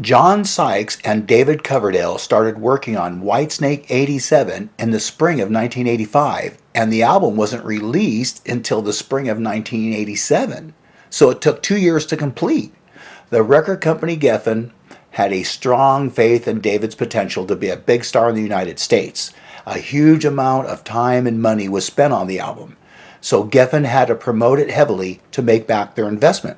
John Sykes and David Coverdale started working on Whitesnake 87 in the spring of 1985, and the album wasn't released until the spring of 1987, so it took 2 years to complete. The record company Geffen had a strong faith in David's potential to be a big star in the United States. A huge amount of time and money was spent on the album, so Geffen had to promote it heavily to make back their investment.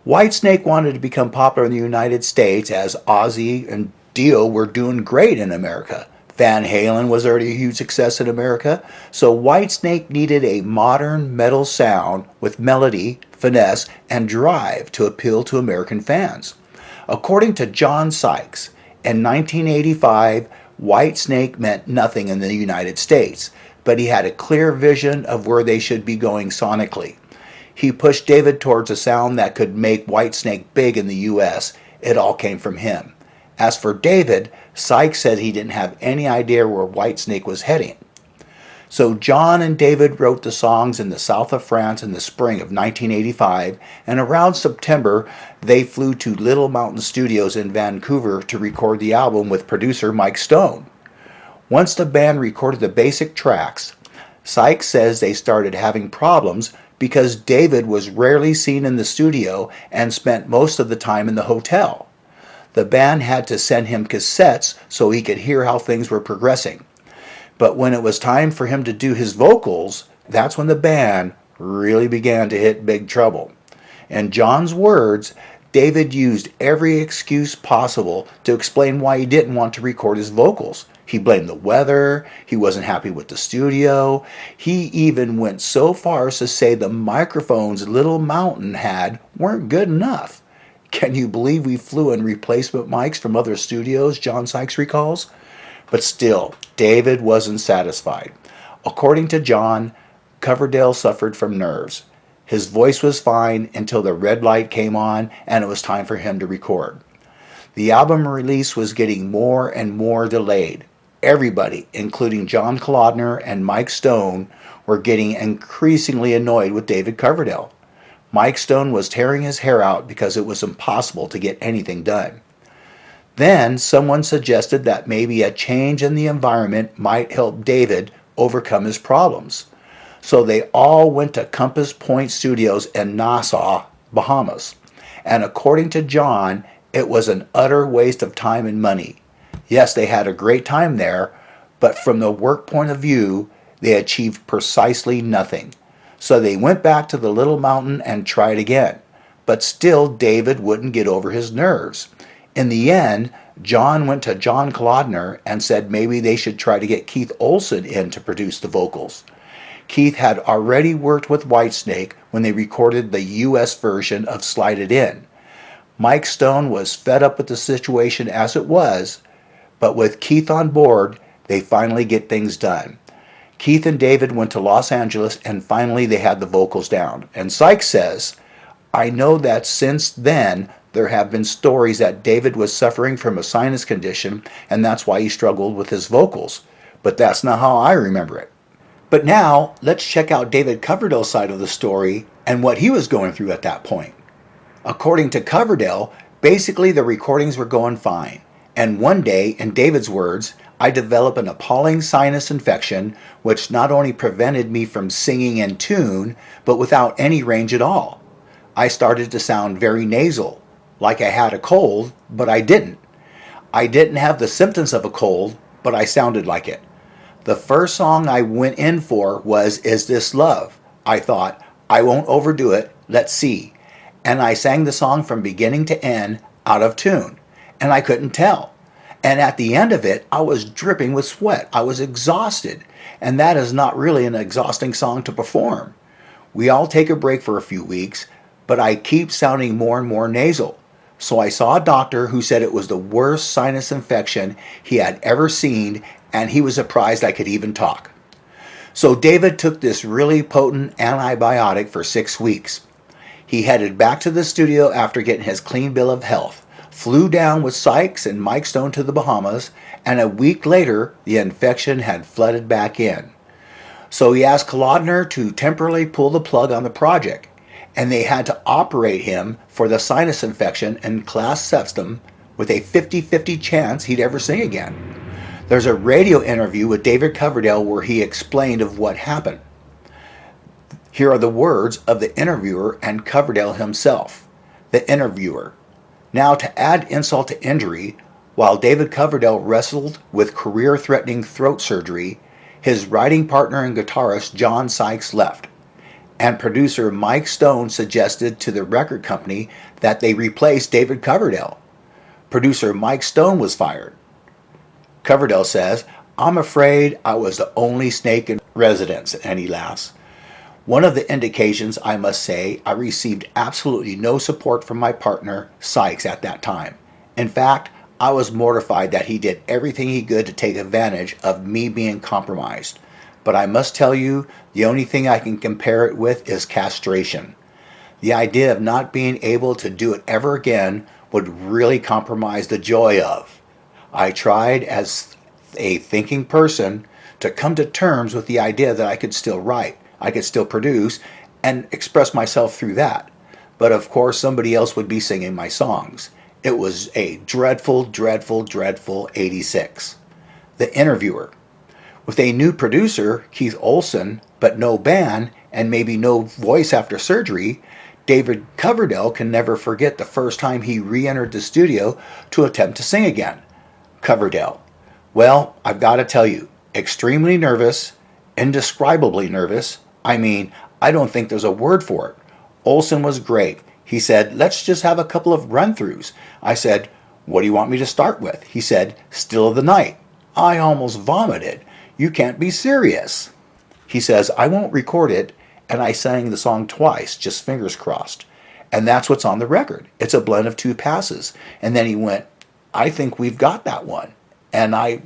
Whitesnake wanted to become popular in the United States as Ozzy and Dio were doing great in America. Van Halen was already a huge success in America, so Whitesnake needed a modern metal sound with melody, finesse, and drive to appeal to American fans. According to John Sykes, in 1985, Whitesnake meant nothing in the United States, but he had a clear vision of where they should be going sonically. He pushed David towards a sound that could make Whitesnake big in the US. It all came from him. As for David, Sykes said he didn't have any idea where Whitesnake was heading. So John and David wrote the songs in the south of France in the spring of 1985, and around September they flew to Little Mountain Studios in Vancouver to record the album with producer Mike Stone. Once the band recorded the basic tracks, Sykes says they started having problems because David was rarely seen in the studio and spent most of the time in the hotel. The band had to send him cassettes so he could hear how things were progressing. But when it was time for him to do his vocals, that's when the band really began to hit big trouble. In John's words, David used every excuse possible to explain why he didn't want to record his vocals. He blamed the weather, he wasn't happy with the studio. He even went so far as to say the microphones Little Mountain had weren't good enough. Can you believe we flew in replacement mics from other studios, John Sykes recalls? But still, David wasn't satisfied. According to John, Coverdale suffered from nerves. His voice was fine until the red light came on and it was time for him to record. The album release was getting more and more delayed. Everybody, including John Kalodner and Mike Stone, were getting increasingly annoyed with David Coverdale. Mike Stone was tearing his hair out because it was impossible to get anything done. Then someone suggested that maybe a change in the environment might help David overcome his problems. So they all went to Compass Point Studios in Nassau, Bahamas. And according to John, it was an utter waste of time and money. Yes, they had a great time there, but from the work point of view, they achieved precisely nothing. So they went back to the Little Mountain and tried again. But still, David wouldn't get over his nerves. In the end, John went to John Kalodner and said maybe they should try to get Keith Olsen in to produce the vocals. Keith had already worked with Whitesnake when they recorded the US version of Slide It In. Mike Stone was fed up with the situation as it was, but with Keith on board, they finally get things done. Keith and David went to Los Angeles and finally they had the vocals down. And Sykes says, I know that since then there have been stories that David was suffering from a sinus condition and that's why he struggled with his vocals. But that's not how I remember it. But now, let's check out David Coverdale's side of the story and what he was going through at that point. According to Coverdale, basically the recordings were going fine. And one day, in David's words, I developed an appalling sinus infection which not only prevented me from singing in tune, but without any range at all. I started to sound very nasal, like I had a cold, but I didn't. I didn't have the symptoms of a cold, but I sounded like it. The first song I went in for was Is This Love? I thought, I won't overdo it, let's see. And I sang the song from beginning to end out of tune, and I couldn't tell. And at the end of it, I was dripping with sweat. I was exhausted, and that is not really an exhausting song to perform. We all take a break for a few weeks, but I keep sounding more and more nasal. So I saw a doctor who said it was the worst sinus infection he had ever seen, and he was surprised I could even talk. So David took this really potent antibiotic for 6 weeks. He headed back to the studio after getting his clean bill of health, flew down with Sykes and Mike Stone to the Bahamas, and a week later, the infection had flooded back in. So he asked Kalodner to temporarily pull the plug on the project, and they had to operate him for the sinus infection and class septum, with a 50-50 chance he'd ever sing again. There's a radio interview with David Coverdale where he explained of what happened. Here are the words of the interviewer and Coverdale himself. The interviewer: "Now, to add insult to injury, while David Coverdale wrestled with career-threatening throat surgery, his writing partner and guitarist John Sykes left, and producer Mike Stone suggested to the record company that they replace David Coverdale. Producer Mike Stone was fired." Coverdale says, "I'm afraid I was the only snake in residence," and he laughs. "One of the indications, I must say, I received absolutely no support from my partner, Sykes, at that time. In fact, I was mortified that he did everything he could to take advantage of me being compromised. But I must tell you, the only thing I can compare it with is castration. The idea of not being able to do it ever again would really compromise the joy of. I tried, as a thinking person, to come to terms with the idea that I could still write, I could still produce, and express myself through that. But of course somebody else would be singing my songs. It was a dreadful, dreadful, dreadful 86. The interviewer: "With a new producer, Keith Olsen, but no band, and maybe no voice after surgery, David Coverdale can never forget the first time he re-entered the studio to attempt to sing again." Coverdale: "Well, I've got to tell you, extremely nervous, indescribably nervous. I mean, I don't think there's a word for it. Olsen was great. He said, 'Let's just have a couple of run-throughs.' I said, 'What do you want me to start with?' He said, 'Still of the Night.' I almost vomited. You can't be serious." He says, "I won't record it," and I sang the song twice, just fingers crossed. And that's what's on the record. It's a blend of two passes. And then he went, "I think we've got that one." And I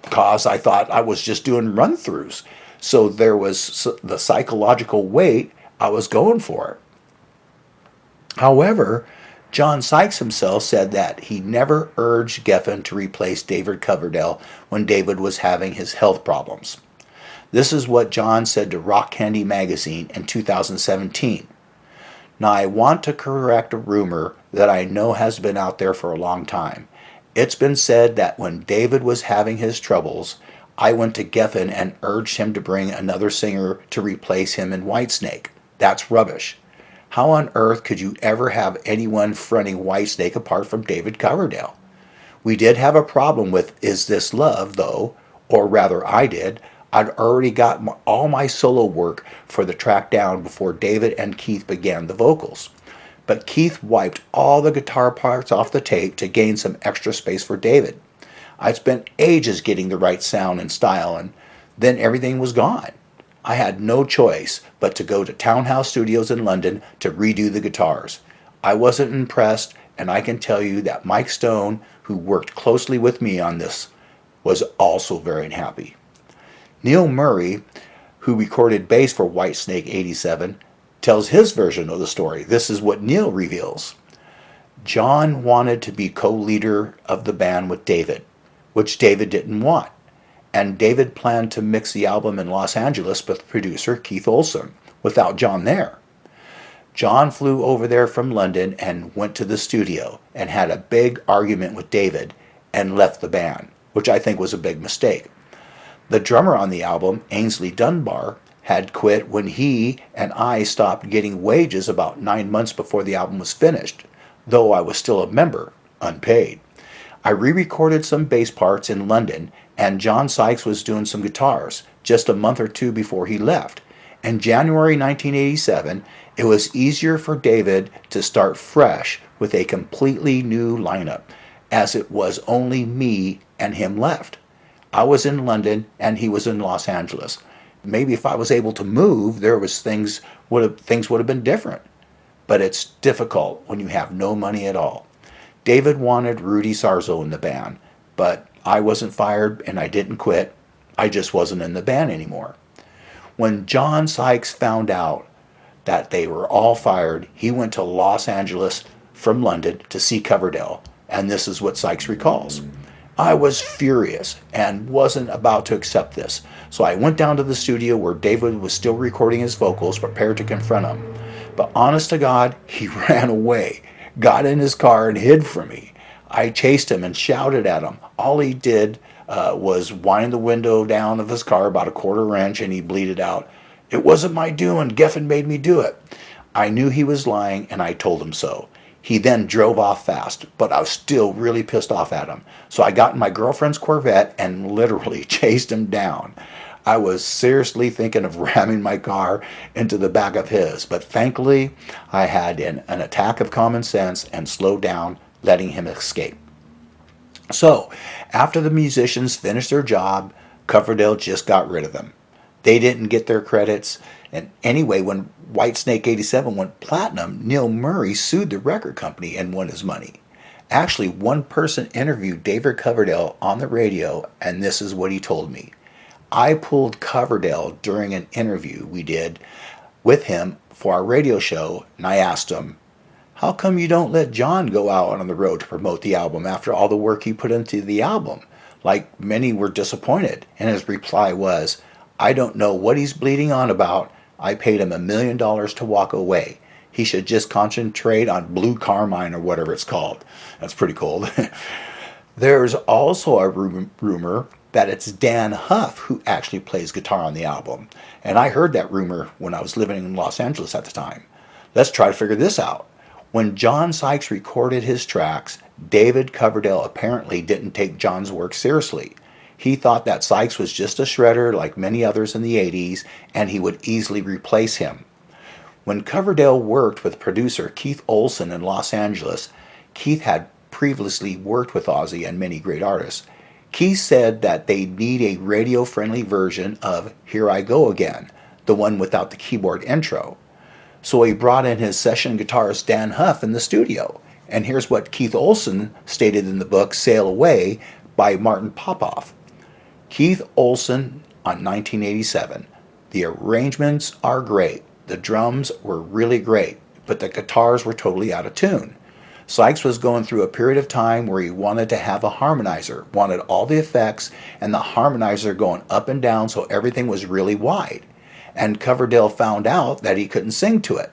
thought I was just doing run-throughs. So there was the psychological weight. I was going for it. However, John Sykes himself said that he never urged Geffen to replace David Coverdale when David was having his health problems. This is what John said to Rock Candy magazine in 2017. "Now, I want to correct a rumor that I know has been out there for a long time. It's been said that when David was having his troubles, I went to Geffen and urged him to bring another singer to replace him in Whitesnake. That's rubbish. How on earth could you ever have anyone fronting Whitesnake apart from David Coverdale? We did have a problem with Is This Love, though, or rather I did. I'd already got all my solo work for the track down before David and Keith began the vocals. But Keith wiped all the guitar parts off the tape to gain some extra space for David. I spent ages getting the right sound and style, and then everything was gone. I had no choice but to go to Townhouse Studios in London to redo the guitars. I wasn't impressed, and I can tell you that Mike Stone, who worked closely with me on this, was also very unhappy." Neil Murray, who recorded bass for Whitesnake 87, tells his version of the story. This is what Neil reveals. "John wanted to be co-leader of the band with David, which David didn't want. And David planned to mix the album in Los Angeles with producer Keith Olsen, without John there. John flew over there from London and went to the studio and had a big argument with David and left the band, which I think was a big mistake. The drummer on the album, Aynsley Dunbar, had quit when he and I stopped getting wages about 9 months before the album was finished, though I was still a member, unpaid. I re-recorded some bass parts in London, and John Sykes was doing some guitars just a month or two before he left. In January 1987, it was easier for David to start fresh with a completely new lineup, as it was only me and him left. I was in London and he was in Los Angeles. Maybe if I was able to move, things would have been different. But it's difficult when you have no money at all. David wanted Rudy Sarzo in the band, but I wasn't fired and I didn't quit. I just wasn't in the band anymore. When John Sykes found out that they were all fired, he went to Los Angeles from London to see Coverdale, and this is what Sykes recalls. I was furious and wasn't about to accept this, so I went down to the studio where David was still recording his vocals, prepared to confront him. But honest to God, he ran away, got in his car and hid from me. I chased him and shouted at him. All he did was wind the window down of his car about a quarter inch, and he bleated out, "It wasn't my doing. Geffen made me do it." I knew he was lying, and I told him so. He then drove off fast, but I was still really pissed off at him. So I got in my girlfriend's Corvette and literally chased him down. I was seriously thinking of ramming my car into the back of his, but thankfully I had an attack of common sense and slowed down, letting him escape. So, after the musicians finished their job, Coverdale just got rid of them. They didn't get their credits. And anyway, when Whitesnake 87 went platinum, Neil Murray sued the record company and won his money. Actually, one person interviewed David Coverdale on the radio, and this is what he told me. I pulled Coverdale during an interview we did with him for our radio show, and I asked him, "How come you don't let John go out on the road to promote the album after all the work he put into the album?" Like many were disappointed, and his reply was, "I don't know what he's bleeding on about. I paid him $1 million to walk away. He should just concentrate on Blue Carmine or whatever it's called." That's pretty cool. There's also a rumor that it's Dan Huff who actually plays guitar on the album. And I heard that rumor when I was living in Los Angeles at the time. Let's try to figure this out. When John Sykes recorded his tracks, David Coverdale apparently didn't take John's work seriously. He thought that Sykes was just a shredder like many others in the 80s, and he would easily replace him. When Coverdale worked with producer Keith Olsen in Los Angeles, Keith had previously worked with Ozzy and many great artists. Keith said that they need a radio-friendly version of Here I Go Again, the one without the keyboard intro. So he brought in his session guitarist Dan Huff in the studio. And here's what Keith Olsen stated in the book Sail Away by Martin Popoff. Keith Olsen on 1987. "The arrangements are great. The drums were really great, but the guitars were totally out of tune. Sykes was going through a period of time where he wanted to have a harmonizer, wanted all the effects and the harmonizer going up and down so everything was really wide. And Coverdale found out that he couldn't sing to it."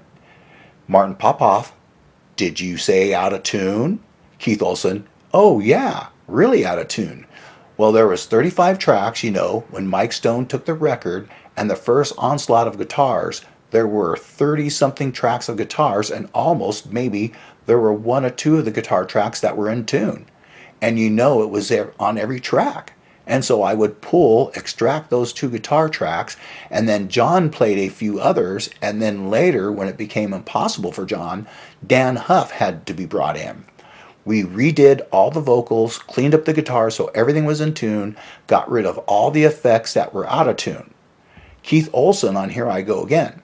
Martin Popoff, "Did you say out of tune?" Keith Olsen, "Oh yeah, really out of tune. Well, there was 35 tracks, when Mike Stone took the record and the first onslaught of guitars, there were 30-something tracks of guitars, and almost maybe there were one or two of the guitar tracks that were in tune. And it was there on every track. And so I would extract those two guitar tracks, and then John played a few others, and then later, when it became impossible for John, Dan Huff had to be brought in. We redid all the vocals, cleaned up the guitar so everything was in tune, got rid of all the effects that were out of tune." Keith Olsen on Here I Go Again.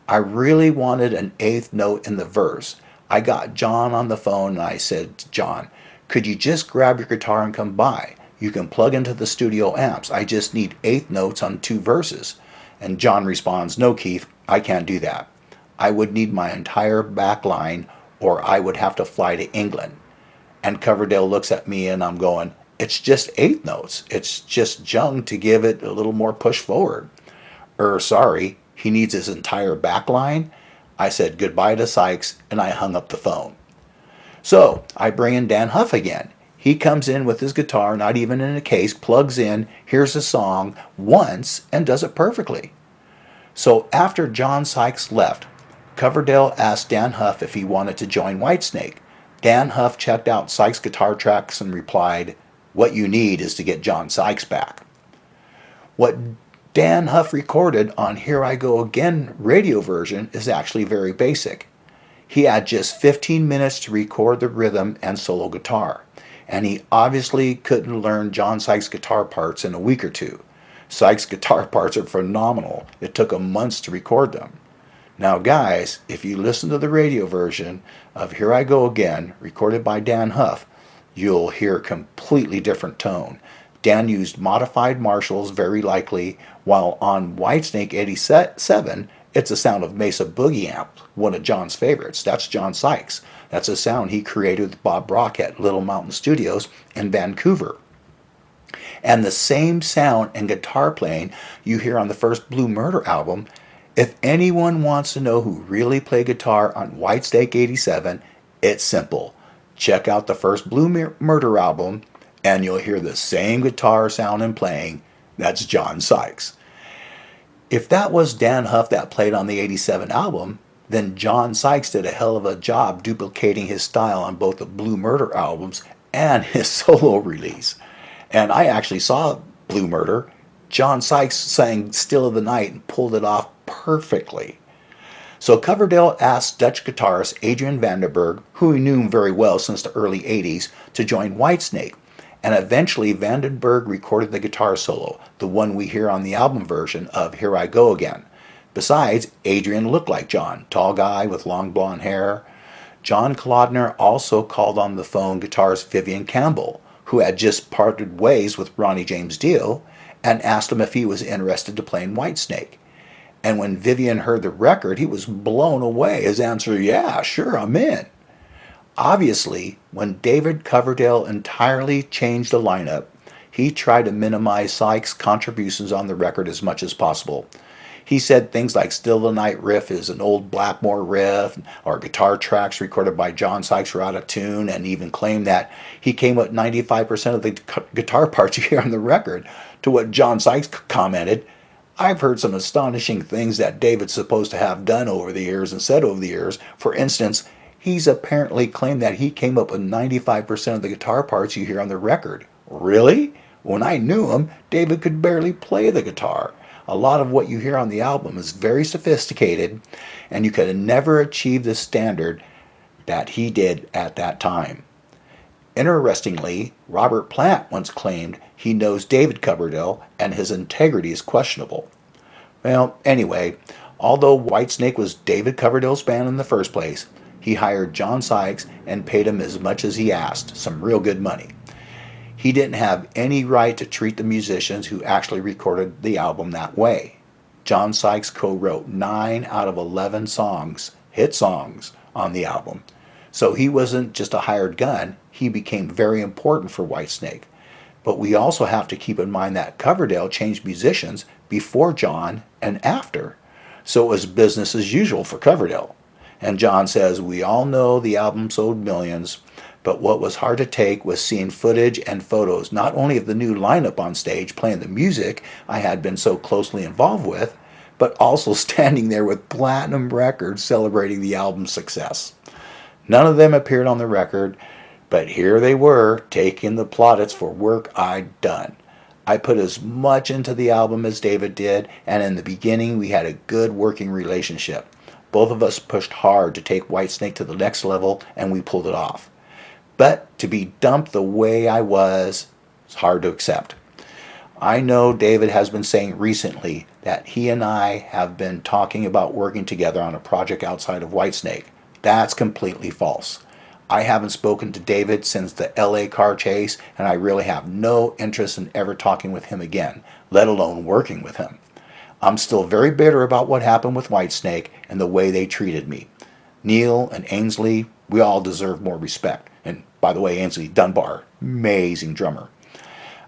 "I really wanted an eighth note in the verse. I got John on the phone and I said to John, 'Could you just grab your guitar and come by? You can plug into the studio amps. I just need eighth notes on 2 verses.' And John responds, 'No, Keith, I can't do that. I would need my entire back line, or I would have to fly to England.' And Coverdale looks at me and I'm going, 'It's just eighth notes. It's just jung to give it a little more push forward.' Sorry, he needs his entire back line?" I said goodbye to Sykes and I hung up the phone. So I bring in Dan Huff again. He comes in with his guitar, not even in a case, plugs in, hears a song once, and does it perfectly. So after John Sykes left, Coverdale asked Dan Huff if he wanted to join Whitesnake. Dan Huff checked out Sykes' guitar tracks and replied, "What you need is to get John Sykes back." What Dan Huff recorded on Here I Go Again radio version is actually very basic. He had just 15 minutes to record the rhythm and solo guitar, and he obviously couldn't learn John Sykes' guitar parts in a week or two. Sykes' guitar parts are phenomenal. It took him months to record them. Now guys, if you listen to the radio version of Here I Go Again, recorded by Dan Huff, you'll hear a completely different tone. Dan used modified Marshalls very likely, while on Whitesnake 87, it's the sound of Mesa Boogie Amp, one of John's favorites. That's John Sykes. That's a sound he created with Bob Brock at Little Mountain Studios in Vancouver. And the same sound and guitar playing you hear on the first Blue Murder album. If anyone wants to know who really played guitar on Whitesnake 87, it's simple. Check out the first Blue Murder album, and you'll hear the same guitar sound and playing. That's John Sykes. If that was Dan Huff that played on the '87 album, then John Sykes did a hell of a job duplicating his style on both the Blue Murder albums and his solo release. And I actually saw Blue Murder. John Sykes sang Still of the Night and pulled it off perfectly. So Coverdale asked Dutch guitarist Adrian Vandenberg, who he knew very well since the early '80s, to join Whitesnake. And eventually Vandenberg recorded the guitar solo, the one we hear on the album version of Here I Go Again. Besides, Adrian looked like John, tall guy with long blonde hair. John Kalodner also called on the phone guitarist Vivian Campbell, who had just parted ways with Ronnie James Dio, and asked him if he was interested to play in Whitesnake. And when Vivian heard the record, he was blown away. His answer, yeah, sure, I'm in. Obviously, when David Coverdale entirely changed the lineup, he tried to minimize Sykes' contributions on the record as much as possible. He said things like Still the Night riff is an old Blackmore riff, or guitar tracks recorded by John Sykes were out of tune, and even claimed that he came up 95% of the guitar parts you hear on the record, to what John Sykes commented, I've heard some astonishing things that David's supposed to have done over the years and said over the years. For instance, he's apparently claimed that he came up with 95% of the guitar parts you hear on the record. Really? When I knew him, David could barely play the guitar. A lot of what you hear on the album is very sophisticated, and you could never achieve the standard that he did at that time. Interestingly, Robert Plant once claimed he knows David Coverdale and his integrity is questionable. Well, anyway, although Whitesnake was David Coverdale's band in the first place, he hired John Sykes and paid him as much as he asked, some real good money. He didn't have any right to treat the musicians who actually recorded the album that way. John Sykes co-wrote 9 out of 11 songs, hit songs, on the album. So he wasn't just a hired gun, he became very important for Whitesnake. But we also have to keep in mind that Coverdale changed musicians before John and after. So it was business as usual for Coverdale. And John says, we all know the album sold millions, but what was hard to take was seeing footage and photos not only of the new lineup on stage playing the music I had been so closely involved with, but also standing there with platinum records celebrating the album's success. None of them appeared on the record, but here they were, taking the plaudits for work I'd done. I put as much into the album as David did, and in the beginning we had a good working relationship. Both of us pushed hard to take Whitesnake to the next level, and we pulled it off. But to be dumped the way I was, it's hard to accept. I know David has been saying recently that he and I have been talking about working together on a project outside of Whitesnake. That's completely false. I haven't spoken to David since the LA car chase, and I really have no interest in ever talking with him again, let alone working with him. I'm still very bitter about what happened with Whitesnake and the way they treated me. Neil and Aynsley, we all deserve more respect. And by the way, Aynsley, Dunbar, amazing drummer.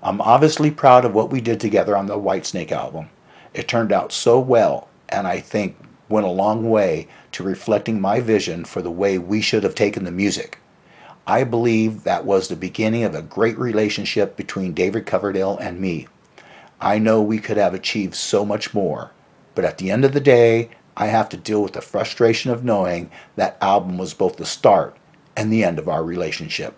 I'm obviously proud of what we did together on the Whitesnake album. It turned out so well, and I think went a long way to reflecting my vision for the way we should have taken the music. I believe that was the beginning of a great relationship between David Coverdale and me. I know we could have achieved so much more, but at the end of the day, I have to deal with the frustration of knowing that album was both the start and the end of our relationship.